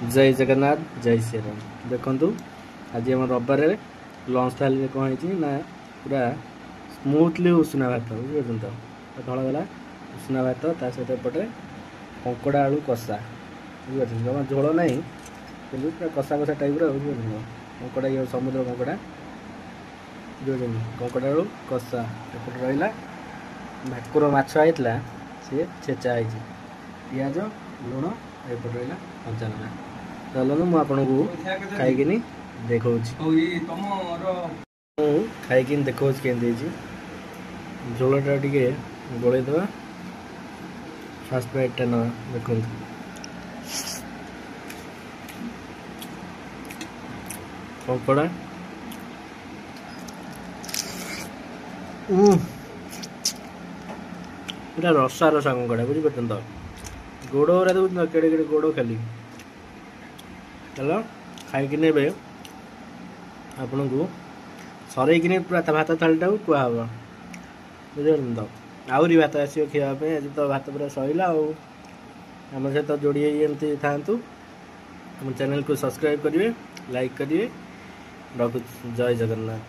जय जगन्नाथ जय श्री राम। देखु आज आम रविवार लंच थाली कौन है पूरा स्मूथली उषुना भात बुझे तो धड़गला उषुना भात ता सहित एपटे कंकड़ा आलू कषा बुझे जमा झोल ना कि पूरा कषा कषा टाइप बुझे कंकड़ा ये समुद्र कंकड़ा बुझे कंकड़ा आलू कषा एपटे रहा भाकुर माछ आईला सी छेचा है पिज लुण एपटे रहा कंचा लगा चलो मुझे आपन को खाई देखा खाई देखा केमती झोलटा टे गोलैद फास्ट बाइटा ना देख कंकड़ा पूरा रसा रसा कंकड़ा बुझीपार तो गोड़ गुरा देखुन केड़े केड़े गोड़ खाली चलो खाई आपन को सरईकिन पूरा भात थालीटा कुआ बुझे तो आहरी भात आसो खावाई आज तो भात पूरा सैला आम सहित जोड़ी एमती था चैनल को सब्सक्राइब करेंगे लाइक करेंगे रखु जय जगन्नाथ।